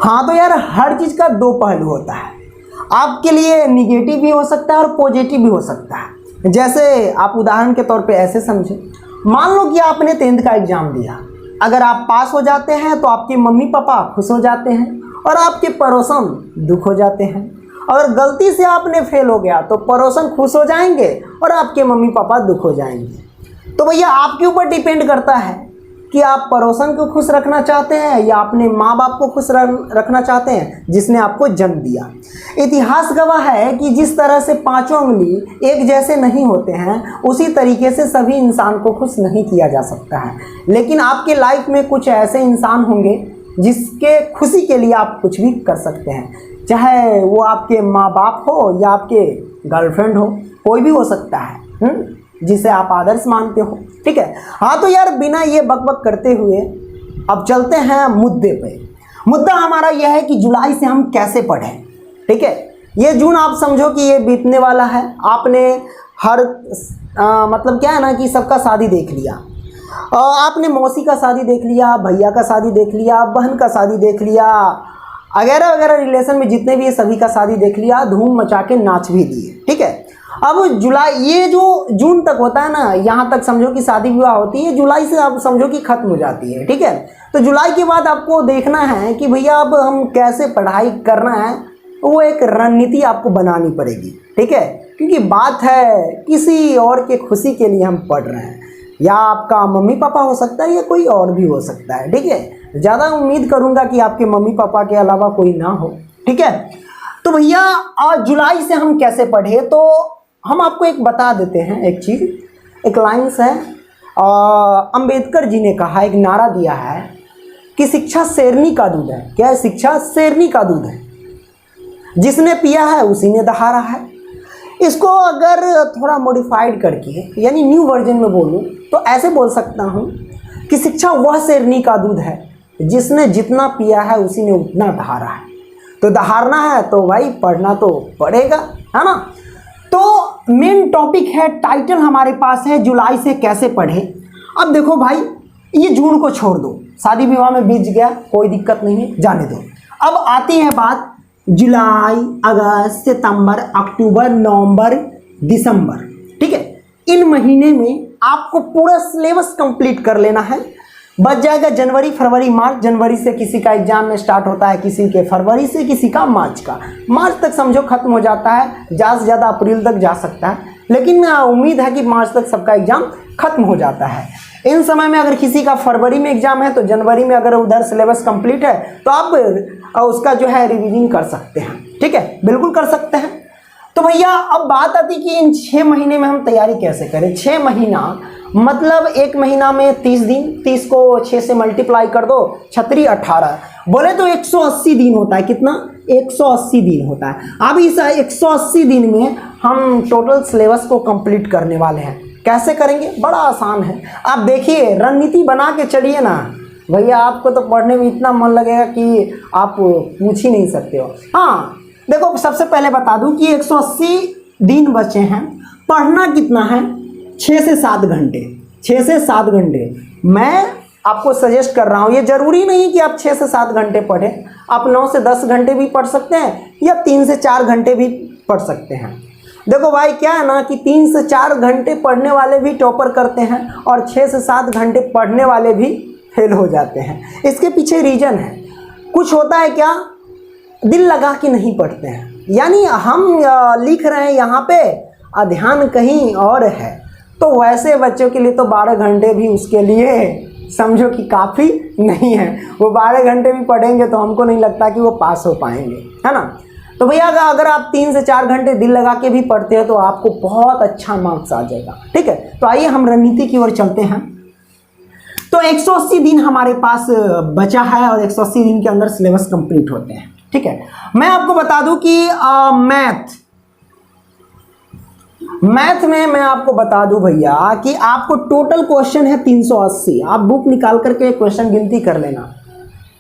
हाँ तो यार हर चीज़ का दो पहलू होता है। आपके लिए निगेटिव भी हो सकता है और पॉजिटिव भी हो सकता है। जैसे आप उदाहरण के तौर पे ऐसे समझें, मान लो कि आपने 10th का एग्ज़ाम दिया, अगर आप पास हो जाते हैं तो आपके मम्मी पापा खुश हो जाते हैं और आपके पड़ोसन दुख हो जाते हैं। अगर गलती से आपने फेल हो गया तो पड़ोसन खुश हो जाएंगे और आपके मम्मी पापा दुख हो जाएंगे। तो भैया आपके ऊपर डिपेंड करता है कि आप पड़ोसन को खुश रखना चाहते हैं या अपने माँ बाप को खुश रखना चाहते हैं जिसने आपको जन्म दिया। इतिहास गवाह है कि जिस तरह से पांचों उंगली एक जैसे नहीं होते हैं, उसी तरीके से सभी इंसान को खुश नहीं किया जा सकता है। लेकिन आपके लाइफ में कुछ ऐसे इंसान होंगे जिसके खुशी के लिए आप कुछ भी कर सकते हैं, चाहे वो आपके माँ बाप हो या आपके गर्लफ्रेंड हो, कोई भी हो सकता है जिसे आप आदर्श मानते हो। ठीक है, हाँ तो यार बिना ये बकबक करते हुए अब चलते हैं मुद्दे पे। मुद्दा हमारा यह है कि जुलाई से हम कैसे पढ़ें। ठीक है, ये जून आप समझो कि ये बीतने वाला है। आपने हर मतलब क्या है ना कि सबका शादी देख लिया, आपने मौसी का शादी देख लिया, भैया का शादी देख लिया, बहन का शादी देख लिया, वगैरह वगैरह रिलेशन में जितने भी है सभी का शादी देख लिया, धूम मचा के नाच भी दिए। ठीक है, अब जुलाई, ये जो जून तक होता है ना, यहाँ तक समझो कि शादी विवाह होती है, जुलाई से आप समझो कि खत्म हो जाती है। ठीक है, तो जुलाई के बाद आपको देखना है कि भैया अब हम कैसे पढ़ाई करना है, वो एक रणनीति आपको बनानी पड़ेगी। ठीक है, क्योंकि बात है किसी और के खुशी के लिए हम पढ़ रहे हैं, या आपका मम्मी पापा हो सकता है या कोई और भी हो सकता है। ठीक है, ज़्यादा उम्मीद करूँगा कि आपके मम्मी पापा के अलावा कोई ना हो। ठीक है, तो भैया जुलाई से हम कैसे पढ़े, तो हम आपको एक बता देते हैं एक चीज़, एक लाइन्स है, अंबेडकर जी ने कहा, एक नारा दिया है कि शिक्षा शेरनी का दूध है। क्या है? शिक्षा शेरनी का दूध है, जिसने पिया है उसी ने दहाड़ा है। इसको अगर थोड़ा मॉडिफाइड करके यानी न्यू वर्जन में बोलूँ तो ऐसे बोल सकता हूँ कि शिक्षा वह शेरनी का दूध है जिसने जितना पिया है उसी ने उतना दहाड़ा है। तो दहाड़ना है तो भाई पढ़ना तो पड़ेगा, है ना। तो मेन टॉपिक है, टाइटल हमारे पास है जुलाई से कैसे पढ़े। अब देखो भाई, ये जून को छोड़ दो, शादी विवाह में बीत गया, कोई दिक्कत नहीं है, जाने दो। अब आती है बात जुलाई, अगस्त, सितंबर, अक्टूबर, नवंबर, दिसंबर। ठीक है, इन महीने में आपको पूरा सिलेबस कंप्लीट कर लेना है। बच जाएगा जनवरी, फरवरी, मार्च। जनवरी से किसी का एग्जाम में स्टार्ट होता है, किसी के फरवरी से, किसी का मार्च का। मार्च तक समझो खत्म हो जाता है, ज़्यादा से ज़्यादा अप्रैल तक जा सकता है, लेकिन उम्मीद है कि मार्च तक सबका एग्जाम खत्म हो जाता है। इन समय में अगर किसी का फरवरी में एग्जाम है तो जनवरी में अगर उधर सिलेबस कंप्लीट है तो आप उसका जो है रिवीजन कर सकते हैं। ठीक है, बिल्कुल कर सकते हैं। तो भैया अब बात आती कि इन 6 महीने में हम तैयारी कैसे करें। 6 महीना मतलब एक महीना में 30 दिन, 30 को 6 से मल्टीप्लाई कर दो, 36 18, बोले तो 180 दिन होता है। कितना? 180 दिन होता है। अब इस 180 दिन में हम टोटल सिलेबस को कंप्लीट करने वाले हैं। कैसे करेंगे? बड़ा आसान है। आप देखिए, रणनीति बना के चलिए ना भैया, आपको तो पढ़ने में इतना मन लगेगा कि आप पूछ ही नहीं सकते हो। हाँ देखो, सबसे पहले बता दूं कि 180 दिन बचे हैं। पढ़ना कितना है? 6 से 7 घंटे। 6 से 7 घंटे मैं आपको सजेस्ट कर रहा हूँ। ये ज़रूरी नहीं कि आप 6 से 7 घंटे पढ़ें, आप 9 से 10 घंटे भी पढ़ सकते हैं या 3 से 4 घंटे भी पढ़ सकते हैं। देखो भाई, क्या है ना कि 3 से 4 घंटे पढ़ने वाले भी टॉपर करते हैं और 6 से 7 घंटे पढ़ने वाले भी फेल हो जाते हैं। इसके पीछे रीज़न है, कुछ होता है क्या, दिल लगा के नहीं पढ़ते हैं। यानी हम लिख रहे हैं यहाँ पे, ध्यान कहीं और है। तो वैसे बच्चों के लिए तो 12 घंटे भी उसके लिए समझो कि काफ़ी नहीं है। वो 12 घंटे भी पढ़ेंगे तो हमको नहीं लगता कि वो पास हो पाएंगे, है ना। तो भैया अगर आप 3 से 4 घंटे दिल लगा के भी पढ़ते हैं तो आपको बहुत अच्छा मार्क्स आ जाएगा। ठीक है, तो आइए हम रणनीति की ओर चलते हैं। तो 180 दिन हमारे पास बचा है और 180 दिन के अंदर सिलेबस कंप्लीट होते हैं। ठीक है, मैं आपको बता दूं कि मैथ में मैं आपको बता दूं भैया कि आपको टोटल क्वेश्चन है 380। आप बुक निकाल करके क्वेश्चन गिनती कर लेना,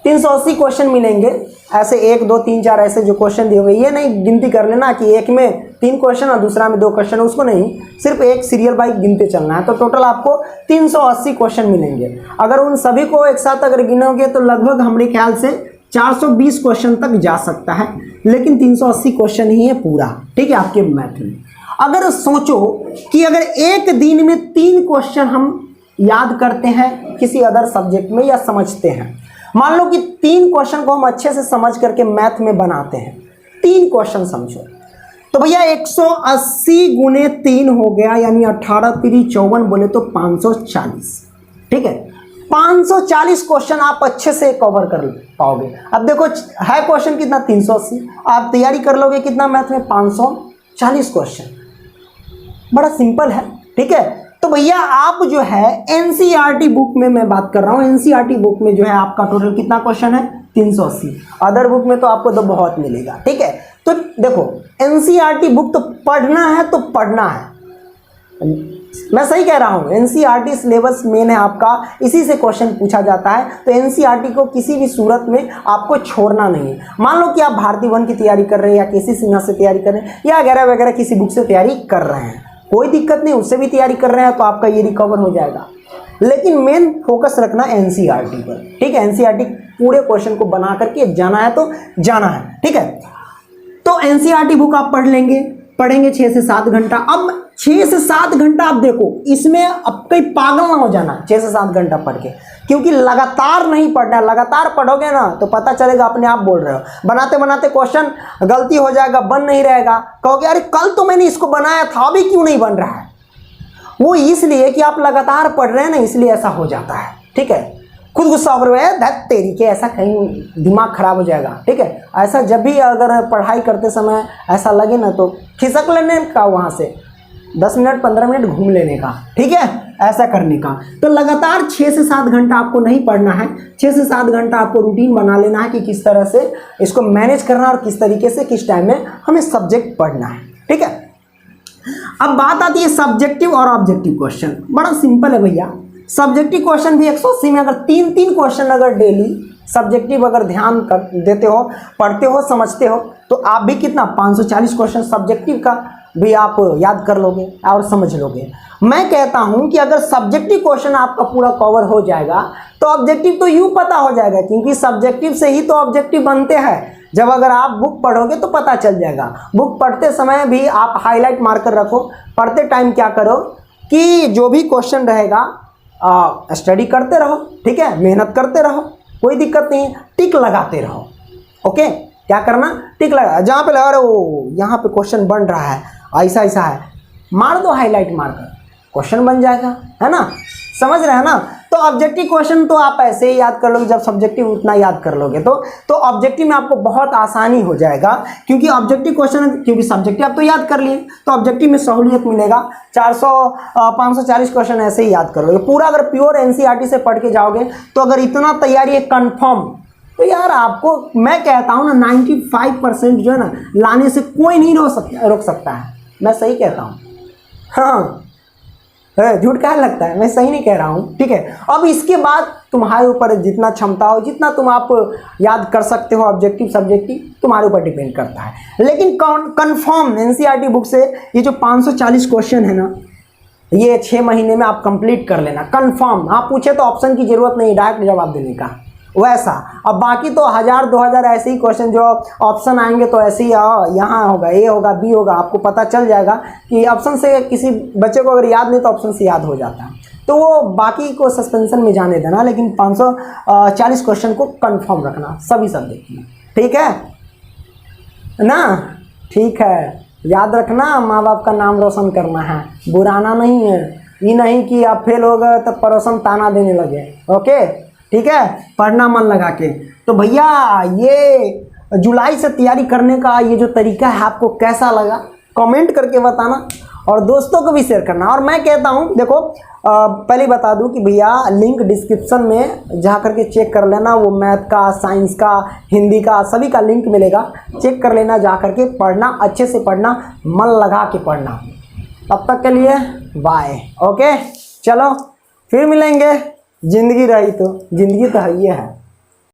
380 क्वेश्चन मिलेंगे। ऐसे 1 2 3 4 ऐसे जो क्वेश्चन दिए हुए, ये नहीं गिनती कर लेना कि एक में 3 क्वेश्चन और दूसरा में 2 क्वेश्चन, उसको नहीं, सिर्फ एक सीरियल बाई गिनते चलना है। तो टोटल आपको 380 क्वेश्चन मिलेंगे। अगर उन सभी को एक साथ अगर गिनोगे तो लगभग हमारे ख्याल से 420 क्वेश्चन तक जा सकता है, लेकिन 380 क्वेश्चन ही है पूरा, ठीक है, आपके मैथ में। अगर सोचो कि अगर एक दिन में 3 क्वेश्चन हम याद करते हैं किसी अदर सब्जेक्ट में या समझते हैं, मान लो कि 3 क्वेश्चन को हम अच्छे से समझ करके मैथ में बनाते हैं, 3 क्वेश्चन समझो, तो भैया 180 गुने 3 हो गया, यानी 18 3 54 बोले तो 540, ठीक है। 540 क्वेश्चन आप अच्छे से कवर कर पाओगे। अब देखो है क्वेश्चन कितना 380, आप तैयारी कर लोगे कितना मैथ में 540 क्वेश्चन, बड़ा सिंपल है, ठीक है। तो भैया आप जो है एनसीईआरटी बुक में मैं बात कर रहा हूँ, एनसीईआरटी बुक में जो है आपका टोटल कितना क्वेश्चन है 380, अदर बुक में तो आपको तो बहुत मिलेगा, ठीक है। तो देखो एनसीईआरटी बुक तो पढ़ना है तो पढ़ना है, मैं सही कह रहा हूँ, एनसीईआरटी सिलेबस मेन है आपका, इसी से क्वेश्चन पूछा जाता है, तो एनसीईआरटी को किसी भी सूरत में आपको छोड़ना नहीं है। मान लो कि आप भारती वन की तैयारी कर रहे हैं या केसी सिन्हा से तैयारी कर रहे हैं या वगैरह वगैरह किसी बुक से तैयारी कर रहे हैं, कोई दिक्कत नहीं, उससे भी तैयारी कर रहे हैं तो आपका ये रिकवर हो जाएगा, लेकिन मेन फोकस रखना एनसीईआरटी पर, ठीक है। एनसीईआरटी पूरे क्वेश्चन को बना करके जाना है तो जाना है, ठीक है। तो एनसीईआरटी बुक आप पढ़ेंगे 6 से 7 घंटा। अब 6 से 7 घंटा आप देखो, इसमें अब कहीं पागल ना हो जाना 6 से 7 घंटा पढ़ के, क्योंकि लगातार नहीं पढ़ना है, लगातार पढ़ोगे ना तो पता चलेगा अपने आप बोल रहे हो, बनाते बनाते क्वेश्चन गलती हो जाएगा, बन नहीं रहेगा, कहोगे अरे कल तो मैंने इसको बनाया था, अभी क्यों नहीं बन रहा है। वो इसलिए कि आप लगातार पढ़ रहे हैं ना, इसलिए ऐसा हो जाता है, ठीक है। खुद गुस्सा हो रहे हैं तेरी के, ऐसा कहीं दिमाग खराब हो जाएगा, ठीक है। ऐसा जब भी अगर पढ़ाई करते समय ऐसा लगे ना तो खिसक लेने का, वहाँ से 10 मिनट 15 मिनट घूम लेने का, ठीक है, ऐसा करने का। तो लगातार 6 से 7 घंटा आपको नहीं पढ़ना है, 6 से 7 घंटा आपको रूटीन बना लेना है कि किस तरह से इसको मैनेज करना और किस तरीके से किस टाइम में हमें सब्जेक्ट पढ़ना है, ठीक है। अब बात आती है सब्जेक्टिव और ऑब्जेक्टिव क्वेश्चन, बड़ा सिंपल है भैया। सब्जेक्टिव क्वेश्चन भी 180 में अगर 3 क्वेश्चन अगर डेली सब्जेक्टिव अगर ध्यान कर देते हो, पढ़ते हो, समझते हो, तो आप भी कितना 540 क्वेश्चन सब्जेक्टिव का भी आप याद कर लोगे और समझ लोगे। मैं कहता हूं कि अगर सब्जेक्टिव क्वेश्चन आपका पूरा कवर हो जाएगा तो ऑब्जेक्टिव तो यूं पता हो जाएगा, क्योंकि सब्जेक्टिव से ही तो ऑब्जेक्टिव बनते हैं। जब अगर आप बुक पढ़ोगे तो पता चल जाएगा। बुक पढ़ते समय भी आप हाईलाइट मार्कर रखो, पढ़ते टाइम क्या करो कि जो भी क्वेश्चन रहेगा स्टडी करते रहो, ठीक है, मेहनत करते रहो, कोई दिक्कत नहीं है, टिक लगाते रहो, ओके। क्या करना, टिक लगा, जहाँ पे लगा रहे हो यहाँ पे क्वेश्चन बन रहा है, ऐसा ऐसा है, मार दो हाईलाइट मार्कर, क्वेश्चन बन जाएगा, है ना, समझ रहे हैं ना। तो ऑब्जेक्टिव क्वेश्चन तो आप ऐसे ही याद कर लोगे, जब सब्जेक्टिव उतना याद कर लोगे तो ऑब्जेक्टिव में आपको बहुत आसानी हो जाएगा, क्योंकि ऑब्जेक्टिव क्वेश्चन, क्योंकि सब्जेक्टिव आप तो याद कर लिए तो ऑब्जेक्टिव में सहूलियत मिलेगा। 540 क्वेश्चन ऐसे ही याद कर लोगे पूरा। अगर प्योर एनसीईआरटी से पढ़ के जाओगे तो अगर इतना तैयारी है कन्फर्म, तो यार आपको मैं कहता हूँ ना 95% जो है ना लाने से कोई नहीं रोक सकता है। मैं सही कहता हूँ, हाँ, झूठ क्या लगता है, मैं सही नहीं कह रहा हूँ, ठीक है। अब इसके बाद तुम्हारे ऊपर जितना क्षमता हो, जितना तुम आप याद कर सकते हो ऑब्जेक्टिव सब्जेक्टिव, तुम्हारे ऊपर डिपेंड करता है। लेकिन कंफर्म एनसीईआरटी बुक से ये जो 540 क्वेश्चन है ना, ये 6 महीने में आप कंप्लीट कर लेना कंफर्म। आप पूछे तो ऑप्शन की जरूरत नहीं, डायरेक्ट जवाब देने का वैसा। अब बाकी तो 1000-2000 ऐसे ही क्वेश्चन जो ऑप्शन आएंगे तो ऐसे ही यहाँ होगा, ए होगा, बी होगा, आपको पता चल जाएगा कि ऑप्शन से किसी बच्चे को अगर याद नहीं तो ऑप्शन से याद हो जाता है, तो वो बाकी को सस्पेंशन में जाने देना, लेकिन 540 क्वेश्चन को कंफर्म रखना सभी सब्जेक्ट में, ठीक है ना। ठीक है, याद रखना, माँ बाप का नाम रोशन करना है, बुराना नहीं है, ये नहीं कि आप फेल हो गए तो पड़ोसन ताना देने लगे, ओके, ठीक है, पढ़ना मन लगा के। तो भैया ये जुलाई से तैयारी करने का ये जो तरीका है आपको कैसा लगा, कमेंट करके बताना और दोस्तों को भी शेयर करना। और मैं कहता हूँ देखो, पहले बता दूँ कि भैया लिंक डिस्क्रिप्शन में जा करके चेक कर लेना, वो मैथ का, साइंस का, हिंदी का, सभी का लिंक मिलेगा, चेक कर लेना, जा करके पढ़ना, अच्छे से पढ़ना, मन लगा के पढ़ना। तब तक के लिए बाय, ओके, चलो फिर मिलेंगे। जिंदगी रही तो, जिंदगी तो है ये है।